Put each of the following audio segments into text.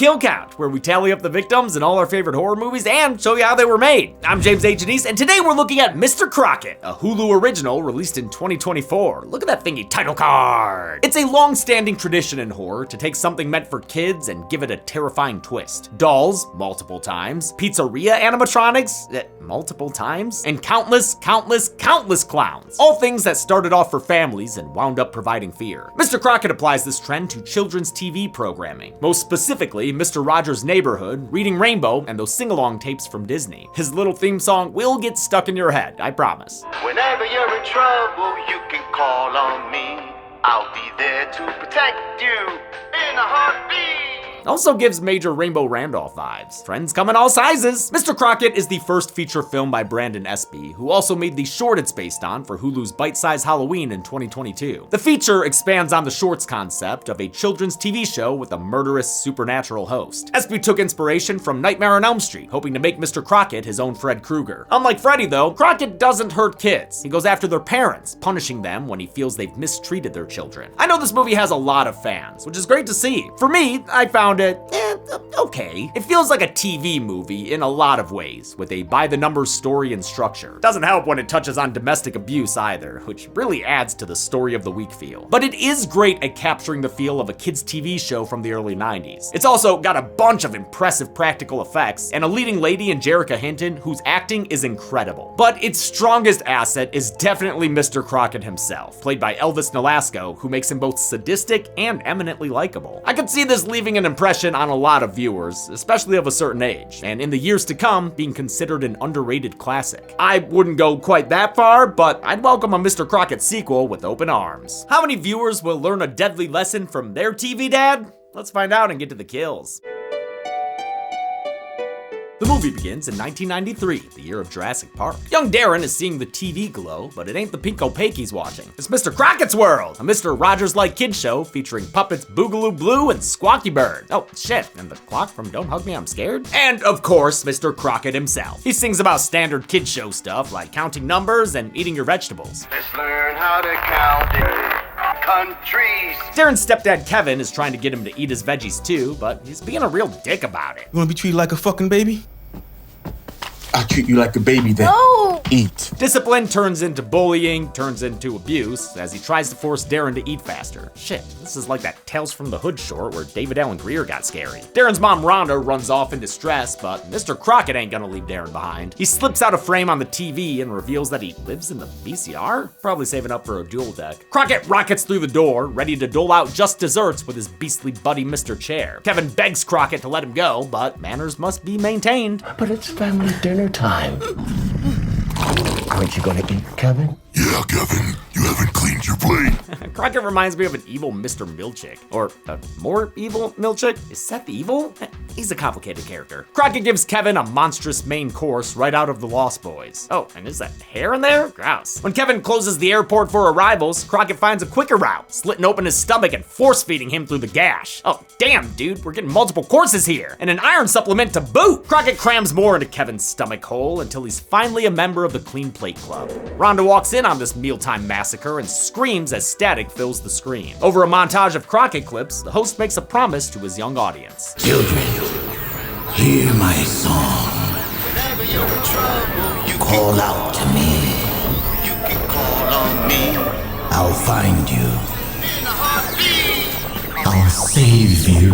Kill Count, where we tally up the victims in all our favorite horror movies and show you how they were made. I'm James H. Denise, and today we're looking at Mr. Crocket, a Hulu original released in 2024. Look at that thingy title card. It's a long-standing tradition in horror to take something meant for kids and give it a terrifying twist. Dolls, multiple times. Pizzeria animatronics, multiple times. And countless clowns. All things that started off for families and wound up providing fear. Mr. Crocket applies this trend to children's TV programming. Most specifically, Mr. Rogers' Neighborhood, Reading Rainbow, and those sing-along tapes from Disney. His little theme song will get stuck in your head, I promise. Whenever you're in trouble, you can call on me. I'll be there to protect you in a heartbeat. Also gives major Rainbow Randolph vibes. Friends come in all sizes. Mr. Crocket is the first feature film by Brandon Espy, who also made the short it's based on for Hulu's Bite-Size Halloween in 2022. The feature expands on the short's concept of a children's TV show with a murderous supernatural host. Espy took inspiration from Nightmare on Elm Street, hoping to make Mr. Crocket his own Fred Krueger. Unlike Freddy though, Crocket doesn't hurt kids. He goes after their parents, punishing them when he feels they've mistreated their children. I know this movie has a lot of fans, which is great to see. For me, I found it okay. It feels like a TV movie in a lot of ways, with a by-the-numbers story and structure. Doesn't help when it touches on domestic abuse either, which really adds to the story of the week feel. But it is great at capturing the feel of a kids' TV show from the early 90s. It's also got a bunch of impressive practical effects, and a leading lady in Jerrica Hinton, whose acting is incredible. But its strongest asset is definitely Mr. Crocket himself, played by Elvis Nolasco, who makes him both sadistic and eminently likable. I could see this leaving an impression on a lot of viewers, especially of a certain age, and in the years to come, being considered an underrated classic. I wouldn't go quite that far, but I'd welcome a Mr. Crocket sequel with open arms. How many viewers will learn a deadly lesson from their TV dad? Let's find out and get to the kills. The movie begins in 1993, the year of Jurassic Park. Young Darren is seeing the TV glow, but it ain't the Pinko Pake he's watching. It's Mr. Crocket's World, a Mr. Rogers-like kid show featuring puppets Boogaloo Blue and Squawky Bird. Oh, shit, and the clock from Don't Hug Me, I'm Scared? And, of course, Mr. Crocket himself. He sings about standard kid show stuff like counting numbers and eating your vegetables. Let's learn how to count it. Countries. Darren's stepdad Kevin is trying to get him to eat his veggies too, but he's being a real dick about it. You wanna be treated like a fucking baby? I'll treat you like a baby then. No! Eat. Discipline turns into bullying, turns into abuse, as he tries to force Darren to eat faster. Shit, this is like that Tales from the Hood short where David Allen Greer got scary. Darren's mom Rhonda runs off in distress, but Mr. Crocket ain't gonna leave Darren behind. He slips out a frame on the TV and reveals that he lives in the VCR? Probably saving up for a dual deck. Crocket rockets through the door, ready to dole out just desserts with his beastly buddy Mr. Chair. Kevin begs Crocket to let him go, but manners must be maintained. But it's family dinner time. Aren't you gonna eat, Kevin? Yeah, Kevin, you haven't cleaned your plate. Crocket reminds me of an evil Mr. Milchick. Or a more evil Milchick? Is Seth evil? He's a complicated character. Crocket gives Kevin a monstrous main course right out of The Lost Boys. Oh, and is that hair in there? Gross. When Kevin closes the airport for arrivals, Crocket finds a quicker route, slitting open his stomach and force-feeding him through the gash. Oh, damn, dude, we're getting multiple courses here, and an iron supplement to boot. Crocket crams more into Kevin's stomach hole until he's finally a member of the Clean Plate Club. Rhonda walks in on this mealtime massacre and screams as static fills the screen. Over a montage of Crocket clips, the host makes a promise to his young audience. Children, hear my song. Whenever you're in trouble, you Call out to me. can call on me. I'll find you. In a heartbeat. I'll save you.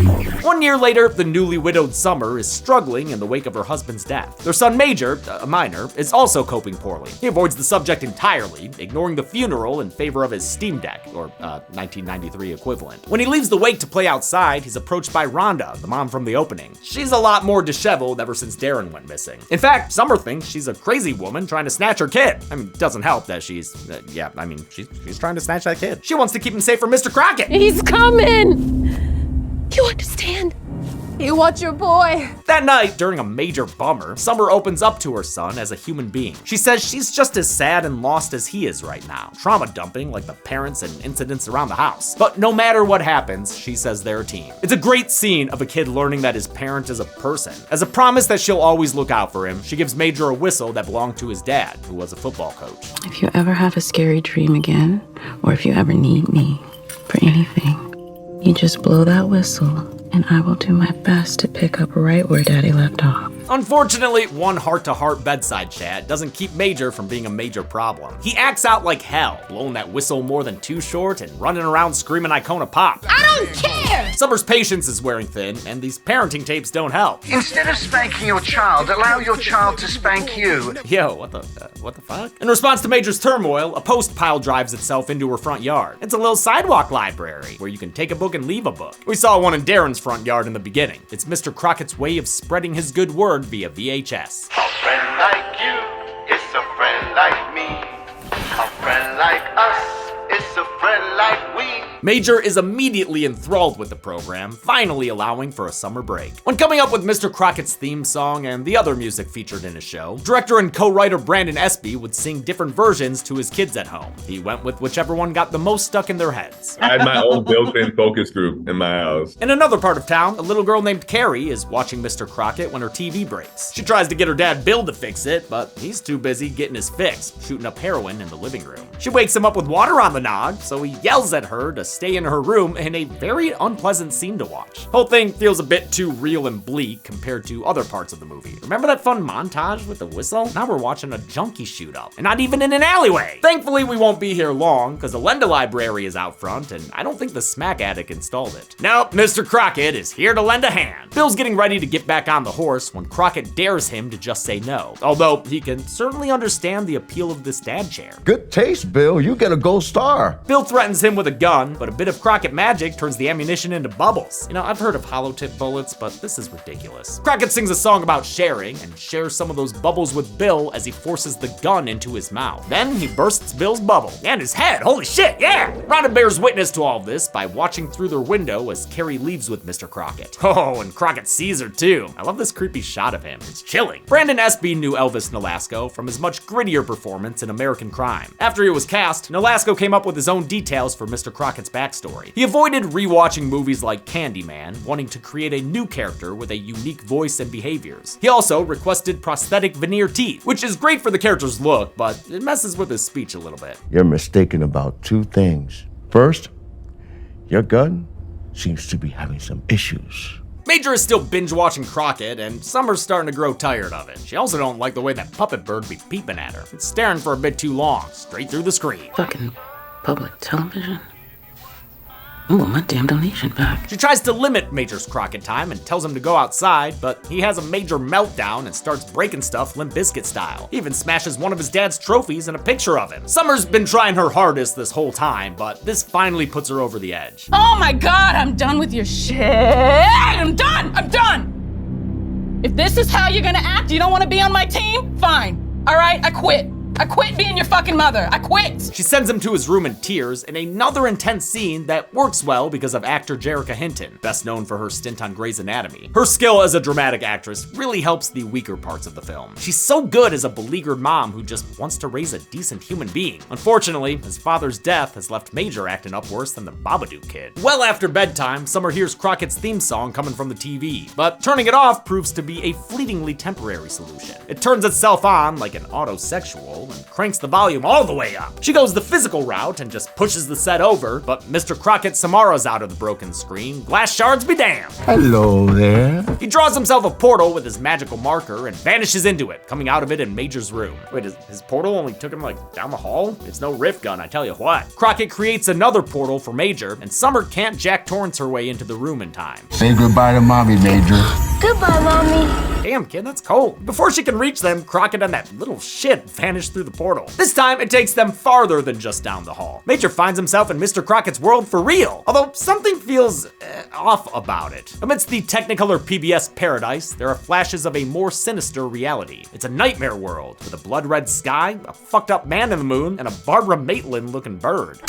1 year later, the newly widowed Summer is struggling in the wake of her husband's death. Their son Major, a minor, is also coping poorly. He avoids the subject entirely, ignoring the funeral in favor of his Steam Deck, or 1993 equivalent. When he leaves the wake to play outside, he's approached by Rhonda, the mom from the opening. She's a lot more disheveled ever since Darren went missing. In fact, Summer thinks she's a crazy woman trying to snatch her kid. I mean, it doesn't help that she's trying to snatch that kid. She wants to keep him safe from Mr. Crocket. He's coming! You understand? You watch your boy. That night, during a major bummer, Summer opens up to her son as a human being. She says she's just as sad and lost as he is right now, trauma dumping like the parents and incidents around the house. But no matter what happens, she says they're a team. It's a great scene of a kid learning that his parent is a person. As a promise that she'll always look out for him, she gives Major a whistle that belonged to his dad, who was a football coach. If you ever have a scary dream again, or if you ever need me for anything, you just blow that whistle and I will do my best to pick up right where Daddy left off. Unfortunately, one heart-to-heart bedside chat doesn't keep Major from being a major problem. He acts out like hell, blowing that whistle more than too short and running around screaming Icona Pop. I don't care! Summer's patience is wearing thin, and these parenting tapes don't help. Instead of spanking your child, allow your child to spank you. Yo, what the fuck? In response to Major's turmoil, a post pile drives itself into her front yard. It's a little sidewalk library where you can take a book and leave a book. We saw one in Darren's front yard in the beginning. It's Mr. Crocket's way of spreading his good word via VHS. A friend like you is a friend like me. A friend like us is a friend like we. Major is immediately enthralled with the program, finally allowing for a summer break. When coming up with Mr. Crockett's theme song and the other music featured in his show, director and co-writer Brandon Espy would sing different versions to his kids at home. He went with whichever one got the most stuck in their heads. I had my own built-in focus group in my house. In another part of town, a little girl named Carrie is watching Mr. Crockett when her TV breaks. She tries to get her dad Bill to fix it, but he's too busy getting his fix, shooting up heroin in the living room. She wakes him up with water on the nog, so he yells at her to stay in her room in a very unpleasant scene to watch. Whole thing feels a bit too real and bleak compared to other parts of the movie. Remember that fun montage with the whistle? Now we're watching a junkie shoot up, and not even in an alleyway. Thankfully, we won't be here long, because the Lenda Library is out front, and I don't think the smack addict installed it. Nope, Mr. Crockett is here to lend a hand. Bill's getting ready to get back on the horse when Crockett dares him to just say no, although he can certainly understand the appeal of this dad chair. Good taste, Bill. You get a gold star. Bill threatens him with a gun, but a bit of Crockett magic turns the ammunition into bubbles. You know, I've heard of hollow tip bullets, but this is ridiculous. Crockett sings a song about sharing and shares some of those bubbles with Bill as he forces the gun into his mouth. Then he bursts Bill's bubble and his head. Holy shit, yeah! Rhonda bears witness to all of this by watching through their window as Carrie leaves with Mr. Crockett. Oh, and Crockett sees her too. I love this creepy shot of him. It's chilling. Brandon Espy knew Elvis Nolasco from his much grittier performance in American Crime. After he was cast, Nolasco came up with his own details for Mr. Crockett's backstory. He avoided rewatching movies like Candyman, wanting to create a new character with a unique voice and behaviors. He also requested prosthetic veneer teeth, which is great for the character's look, but it messes with his speech a little bit. You're mistaken about two things. First, your gun seems to be having some issues. Major is still binge-watching Crockett, and Summer's starting to grow tired of it. She also don't like the way that puppet bird be peeping at her. It's staring for a bit too long, straight through the screen. Fucking public television. Ooh, my damn donation back. She tries to limit Major's Crockett time and tells him to go outside, but he has a major meltdown and starts breaking stuff Limp Bizkit style. He even smashes one of his dad's trophies and a picture of him. Summer's been trying her hardest this whole time, but this finally puts her over the edge. Oh my god, I'm done with your shit! I'm done! If this is how you're gonna act, you don't wanna be on my team? Fine. Alright, I quit. I quit being your fucking mother. I quit. She sends him to his room in tears in another intense scene that works well because of actor Jerrica Hinton, best known for her stint on Grey's Anatomy. Her skill as a dramatic actress really helps the weaker parts of the film. She's so good as a beleaguered mom who just wants to raise a decent human being. Unfortunately, his father's death has left Major acting up worse than the Babadook kid. Well after bedtime, Summer hears Crockett's theme song coming from the TV, but turning it off proves to be a fleetingly temporary solution. It turns itself on like an autosexual and cranks the volume all the way up. She goes the physical route and just pushes the set over, but Mr. Crockett Samara's out of the broken screen. Glass shards be damned. Hello there. He draws himself a portal with his magical marker and vanishes into it, coming out of it in Major's room. Wait, his portal only took him like down the hall? It's no rift gun, I tell you what. Crockett creates another portal for Major, and Summer can't Jack Torrance her way into the room in time. Say goodbye to mommy, Major. Goodbye, Mommy. Damn, kid, that's cold. Before she can reach them, Crockett and that little shit vanish through the portal. This time, it takes them farther than just down the hall. Major finds himself in Mr. Crockett's world for real, although something feels off about it. Amidst the Technicolor PBS paradise, there are flashes of a more sinister reality. It's a nightmare world with a blood-red sky, a fucked up man in the moon, and a Barbara Maitland-looking bird.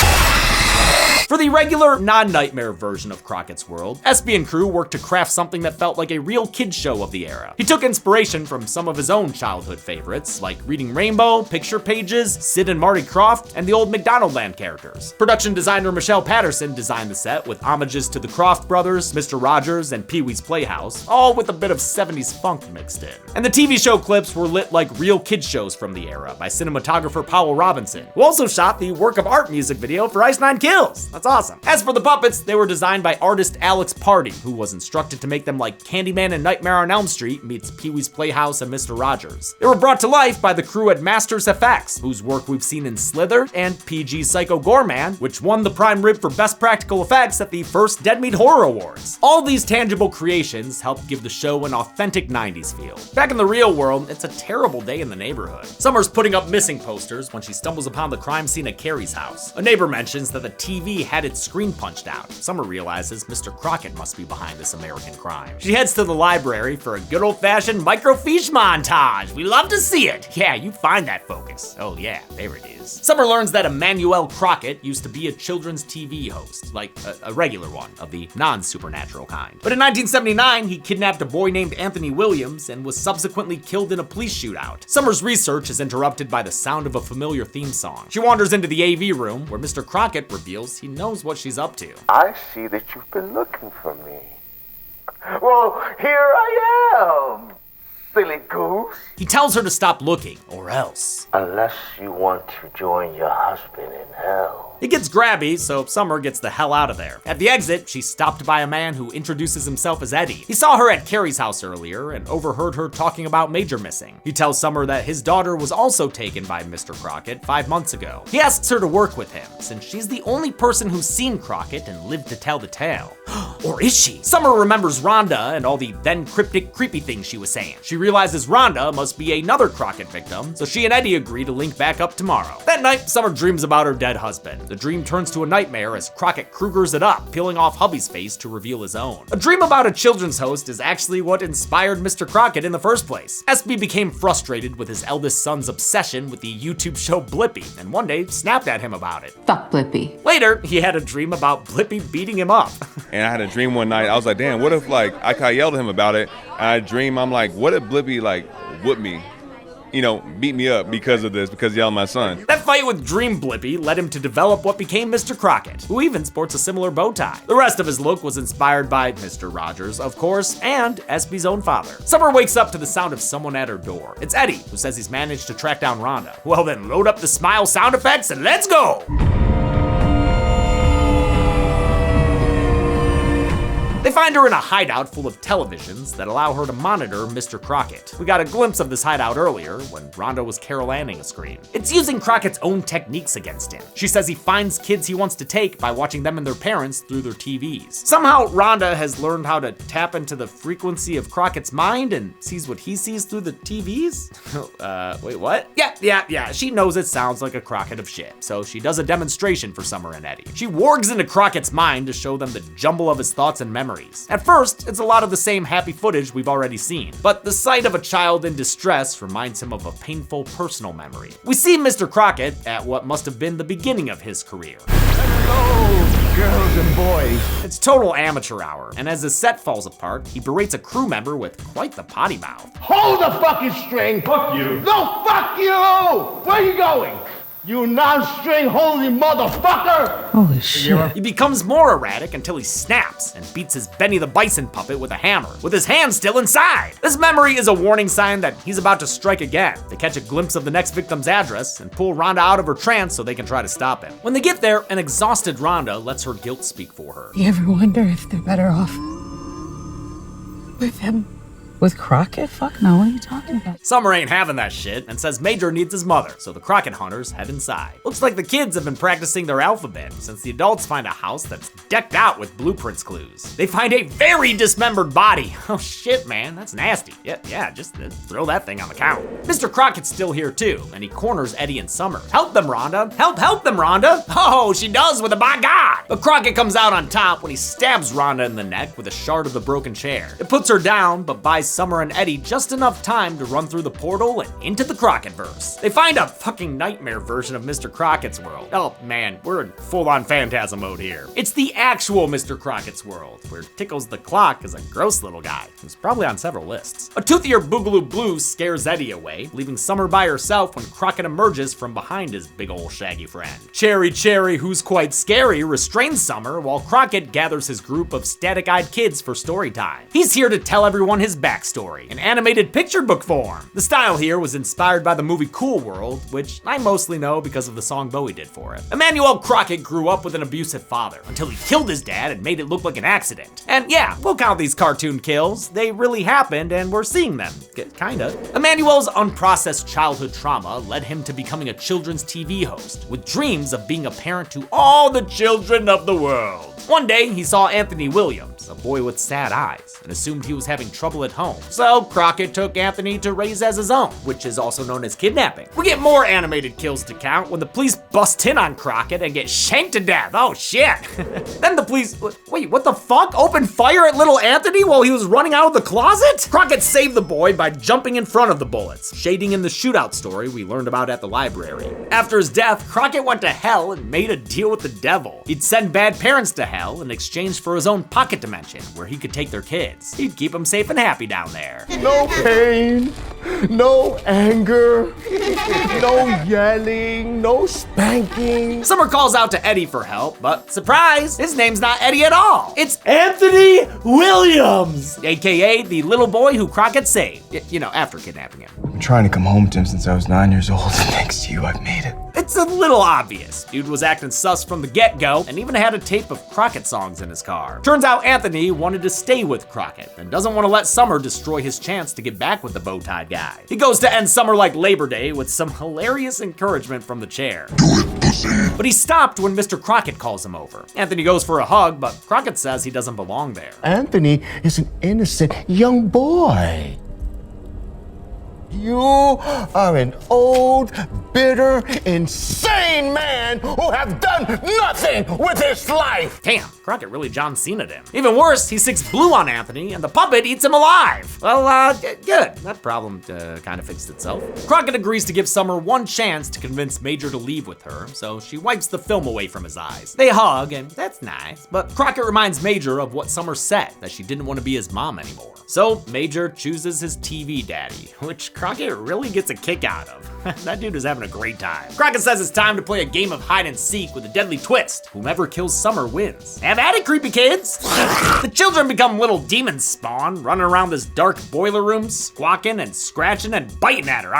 For the regular, non-nightmare version of Crockett's world, Espy and crew worked to craft something that felt like a real kid show of the era. He took inspiration from some of his own childhood favorites, like Reading Rainbow, Picture Pages, Sid and Marty Krofft, and the old McDonaldland characters. Production designer Michelle Patterson designed the set with homages to the Krofft brothers, Mr. Rogers, and Pee-wee's Playhouse, all with a bit of 70s funk mixed in. And the TV show clips were lit like real kid shows from the era by cinematographer Powell Robinson, who also shot the work of art music video for Ice Nine Kills. That's awesome. As for the puppets, they were designed by artist Alex Pardee, who was instructed to make them like Candyman and Nightmare on Elm Street meets Pee-wee's Playhouse and Mr. Rogers. They were brought to life by the crew at Masters FX, whose work we've seen in Slither and PG's Psycho Goreman, which won the prime rib for best practical effects at the first Dead Meat Horror Awards. All these tangible creations helped give the show an authentic 90s feel. Back in the real world, it's a terrible day in the neighborhood. Summer's putting up missing posters when she stumbles upon the crime scene at Carrie's house. A neighbor mentions that the TV had its screen punched out. Summer realizes Mr. Crocket must be behind this American crime. She heads to the library for a good old-fashioned microfiche montage. We love to see it. Yeah, you find that focus. Oh yeah, there it is. Summer learns that Emmanuel Crocket used to be a children's TV host, like a regular one, of the non-supernatural kind. But in 1979, he kidnapped a boy named Anthony Williams and was subsequently killed in a police shootout. Summer's research is interrupted by the sound of a familiar theme song. She wanders into the AV room, where Mr. Crocket reveals he knows what she's up to. I see that you've been looking for me. Well, here I am, silly goose. He tells her to stop looking, or else. Unless you want to join your husband in hell. It gets grabby, so Summer gets the hell out of there. At the exit, she's stopped by a man who introduces himself as Eddie. He saw her at Carrie's house earlier and overheard her talking about Major missing. He tells Summer that his daughter was also taken by Mr. Crocket 5 months ago. He asks her to work with him, since she's the only person who's seen Crocket and lived to tell the tale. Or is she? Summer remembers Rhonda and all the then cryptic, creepy things she was saying. She realizes Rhonda must be another Crocket victim, so she and Eddie agree to link back up tomorrow. That night, Summer dreams about her dead husband. The dream turns to a nightmare as Crocket Krugers it up, peeling off hubby's face to reveal his own. A dream about a children's host is actually what inspired Mr. Crocket in the first place. SB became frustrated with his eldest son's obsession with the YouTube show Blippi, and one day snapped at him about it. Fuck Blippi. Later, he had a dream about Blippi beating him up. And I had a dream one night. I was like, damn, what if like I yelled at him about it? And I dream, I'm like, what if Blippi like whooped me? You know, beat me up because of this, because he yelled at my son. That fight with Dream Blippi led him to develop what became Mr. Crocket, who even sports a similar bow tie. The rest of his look was inspired by Mr. Rogers, of course, and SB's own father. Summer wakes up to the sound of someone at her door. It's Eddie, who says he's managed to track down Rhonda. Well then, load up the smile sound effects and let's go! They find her in a hideout full of televisions that allow her to monitor Mr. Crocket. We got a glimpse of this hideout earlier when Rhonda was Carol Anning a screen. It's using Crocket's own techniques against him. She says he finds kids he wants to take by watching them and their parents through their TVs. Somehow, Rhonda has learned how to tap into the frequency of Crocket's mind and sees what he sees through the TVs? Wait, what? Yeah, she knows it sounds like a Crocket of shit, so she does a demonstration for Summer and Eddie. She wargs into Crocket's mind to show them the jumble of his thoughts and memories. At first, it's a lot of the same happy footage we've already seen, but the sight of a child in distress reminds him of a painful personal memory. We see Mr. Crocket at what must have been the beginning of his career. Hello, girls and boys. It's total amateur hour, and as his set falls apart, he berates a crew member with quite the potty mouth. Hold the fucking string. Fuck you. No, fuck you! Where are you going? You non-string holy motherfucker! Holy shit. He becomes more erratic until he snaps and beats his Benny the Bison puppet with a hammer, with his hand still inside. This memory is a warning sign that he's about to strike again. They catch a glimpse of the next victim's address and pull Rhonda out of her trance so they can try to stop him. When they get there, an exhausted Rhonda lets her guilt speak for her. You ever wonder if they're better off with him? With Crocket? Fuck no, what are you talking about? Summer ain't having that shit and says Major needs his mother, so the Crocket hunters head inside. Looks like the kids have been practicing their alphabet since the adults find a house that's decked out with blueprints clues. They find a very dismembered body. Oh shit, man, that's nasty. Yeah, just throw that thing on the counter. Mr. Crocket's still here too, and he corners Eddie and Summer. Help them, Rhonda. Help them, Rhonda. Oh, she does with a by God. But Crocket comes out on top when he stabs Rhonda in the neck with a shard of the broken chair. It puts her down, but buys Summer and Eddie just enough time to run through the portal and into the Crocketverse. They find a fucking nightmare version of Mr. Crocket's world. Oh man, we're in full-on phantasm mode here. It's the actual Mr. Crocket's world, where Tickles the Clock is a gross little guy who's probably on several lists. A toothier Boogaloo Blue scares Eddie away, leaving Summer by herself when Crocket emerges from behind his big ol' shaggy friend. Cherry, who's quite scary, restrains Summer while Crocket gathers his group of static-eyed kids for story time. He's here to tell everyone his backstory. backstory in animated picture book form. The style here was inspired by the movie Cool World, which I mostly know because of the song Bowie did for it. Emmanuel Crocket grew up with an abusive father until he killed his dad and made it look like an accident. And yeah, we'll count these cartoon kills. They really happened and we're seeing them. Kinda. Emmanuel's unprocessed childhood trauma led him to becoming a children's TV host with dreams of being a parent to all the children of the world. One day, he saw Anthony Williams, a boy with sad eyes, and assumed he was having trouble at home. So Crocket took Anthony to raise as his own, which is also known as kidnapping. We get more animated kills to count when the police bust in on Crocket and get shanked to death. Oh shit. Then the police, wait, what the fuck? Opened fire at little Anthony while he was running out of the closet? Crocket saved the boy by jumping in front of the bullets, shading in the shootout story we learned about at the library. After his death, Crocket went to hell and made a deal with the devil. He'd send bad parents to hell in exchange for his own pocket dimension where he could take their kids. He'd keep them safe and happy down there. No pain, no anger, no yelling, no spanking. Summer calls out to Eddie for help, but surprise, his name's not Eddie at all. It's Anthony Williams, aka the little boy who Crocket saved, you know, after kidnapping him. I'm trying to come home to him since I was 9 years old, and thanks to you, I've made it. It's a little obvious. Dude was acting sus from the get-go and even had a tape of Crocket songs in his car. Turns out Anthony wanted to stay with Crocket and doesn't want to let Summer destroy his chance to get back with the bow-tied guy. He goes to end summer like Labor Day with some hilarious encouragement from the chair. But he stopped when Mr. Crocket calls him over. Anthony goes for a hug, but Crocket says he doesn't belong there. Anthony is an innocent young boy. You are an old, bitter, insane man who have done nothing with his life. Damn, Crocket really John Cena'd him. Even worse, he sticks blue on Anthony and the puppet eats him alive. Well, good. That problem kind of fixed itself. Crocket agrees to give Summer one chance to convince Major to leave with her, so she wipes the film away from his eyes. They hug, and that's nice, but Crocket reminds Major of what Summer said, that she didn't want to be his mom anymore. So Major chooses his TV daddy, which Crocket really gets a kick out of. That dude is having a great time. Crocket says it's time to play a game of hide and seek with a deadly twist. Whomever kills Summer wins. Have at it, creepy kids. The children become little demon spawn, running around this dark boiler room, squawking and scratching and biting at her.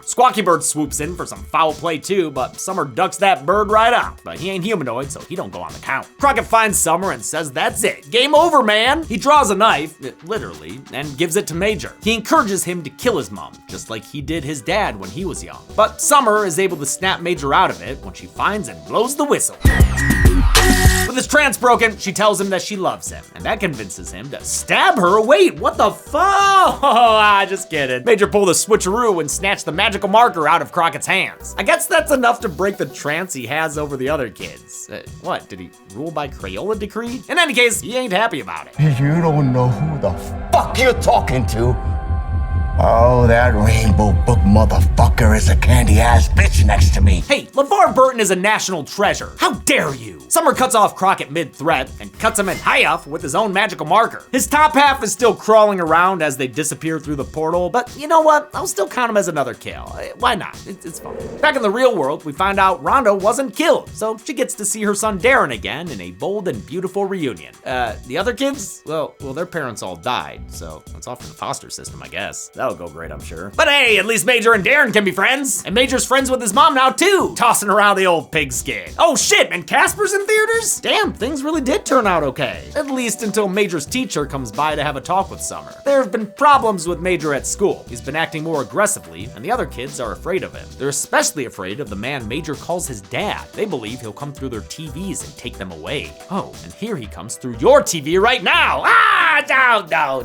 Squawky Bird swoops in for some foul play too, but Summer ducks that bird right out. But he ain't humanoid, so he don't go on the count. Crocket finds Summer and says that's it. Game over, man. He draws a knife, literally, and gives it to Major. He encourages him to kill his mom, just like he did his dad when he was young. But Summer is able to snap Major out of it when she finds and blows the whistle. With his trance broken, she tells him that she loves him, and that convinces him to stab her. Wait, what the fuck? Just kidding. Major pulled a switcheroo and snatched the magical marker out of Crocket's hands. I guess that's enough to break the trance he has over the other kids. What, did he rule by Crayola decree? In any case, he ain't happy about it. You don't know who the fuck you're talking to. Oh, that rainbow book motherfucker is a candy-ass bitch next to me. Hey, LeVar Burton is a national treasure. How dare you? Summer cuts off Crocket mid-threat and cuts him in half with his own magical marker. His top half is still crawling around as they disappear through the portal, but you know what? I'll still count him as another kill. Why not? It's fun. Back in the real world, we find out Rhonda wasn't killed, so she gets to see her son Darren again in a bold and beautiful reunion. The other kids? Well, their parents all died, so it's off in the foster system, I guess. That'll go great, I'm sure. But hey, at least Major and Darren can be friends. And Major's friends with his mom now too, tossing around the old pigskin. Oh shit, and Casper's in theaters? Damn, things really did turn out okay. At least until Major's teacher comes by to have a talk with Summer. There have been problems with Major at school. He's been acting more aggressively, and the other kids are afraid of him. They're especially afraid of the man Major calls his dad. They believe he'll come through their TVs and take them away. Oh, and here he comes through your TV right now.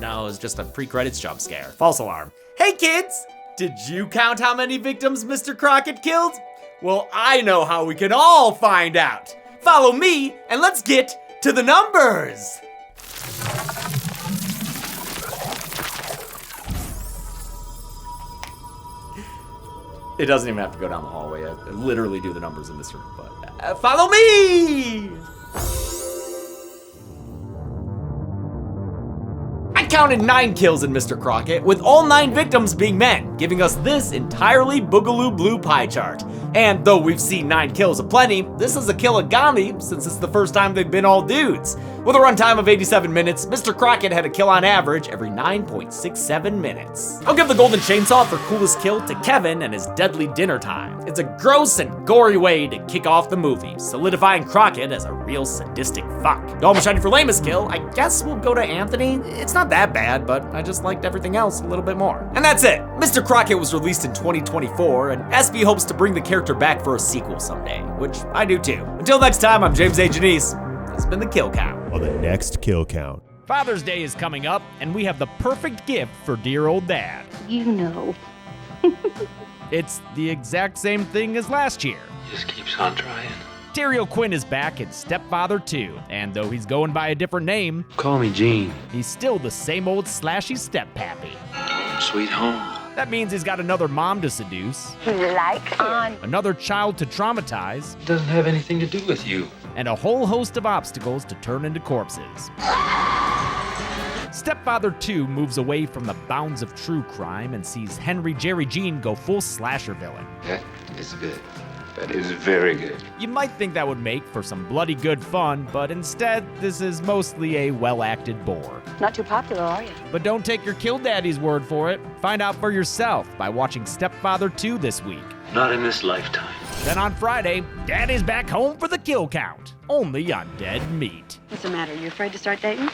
No, it's just a pre-credits jump scare. False alarm. Hey kids, did you count how many victims Mr. Crocket killed? Well, I know how we can all find out. Follow me and let's get to the numbers. It doesn't even have to go down the hallway. I literally do the numbers in this room, but follow me! I counted 9 kills in Mr. Crocket, with all 9 victims being men, giving us this entirely boogaloo blue pie chart. And though we've seen 9 kills aplenty, this is a kill-a-gami since it's the first time they've been all dudes. With a runtime of 87 minutes, Mr. Crocket had a kill on average every 9.67 minutes. I'll give the golden chainsaw for coolest kill to Kevin and his deadly dinner time. It's a gross and gory way to kick off the movie, solidifying Crocket as a real sadistic fuck. Dome Shiny for lamest kill, I guess we'll go to Anthony. It's not that bad, but I just liked everything else a little bit more. And that's it. Mr. Crocket was released in 2024, and SB hopes to bring the character back for a sequel someday, which I do too. Until next time, I'm James A. Janice. This has been the Kill Count. On the next Kill Count. Father's Day is coming up, and we have the perfect gift for dear old dad. You know. It's the exact same thing as last year. Just keeps on trying. Terry O'Quinn is back in Stepfather 2, and though he's going by a different name, call me Gene. He's still the same old slashy steppappy. Home sweet home. That means he's got another mom to seduce. He likes on. Another child to traumatize. It doesn't have anything to do with you. And a whole host of obstacles to turn into corpses. Stepfather 2 moves away from the bounds of true crime and sees Henry Jerry Jean go full slasher villain. That is good. That is very good. You might think that would make for some bloody good fun, but instead, this is mostly a well-acted bore. Not too popular, are you? But don't take your kill daddy's word for it. Find out for yourself by watching Stepfather 2 this week. Not in this lifetime. Then on Friday, Daddy's back home for the kill count, only on Dead Meat. What's the matter? You afraid to start dating?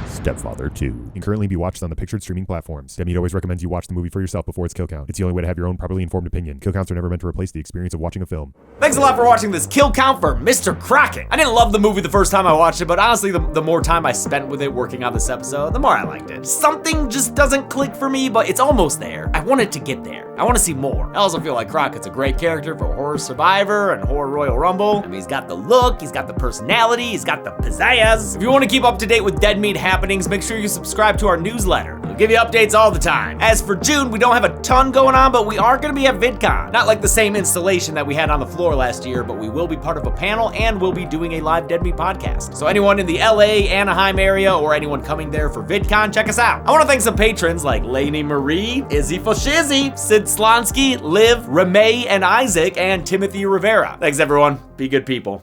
Stepfather 2 can currently be watched on the pictured streaming platforms. Dead Meat always recommends you watch the movie for yourself before its kill count. It's the only way to have your own properly informed opinion. Kill counts are never meant to replace the experience of watching a film. Thanks a lot for watching this kill count for Mr. Crocket. I didn't love the movie the first time I watched it, but honestly, the more time I spent with it working on this episode, the more I liked it. Something just doesn't click for me, but it's almost there. I want it to get there. I want to see more. I also feel like Crocket's a great character for Horror Survivor and Horror Royal Rumble. I mean, he's got the look, he's got the personality, he's got the pizzazz. If you want to keep up to date with Dead Meat happenings, make sure you subscribe to our newsletter. We'll give you updates all the time. As for June, we don't have a ton going on, but we are going to be at VidCon. Not like the same installation that we had on the floor last year, but we will be part of a panel and we'll be doing a live Dead Meat podcast. So anyone in the LA, Anaheim area, or anyone coming there for VidCon, check us out. I want to thank some patrons like Lainey Marie, Izzy Foshizzy, Sid Slonsky, Liv, Remay, and Isaac, and Timothy Rivera. Thanks everyone. Be good people.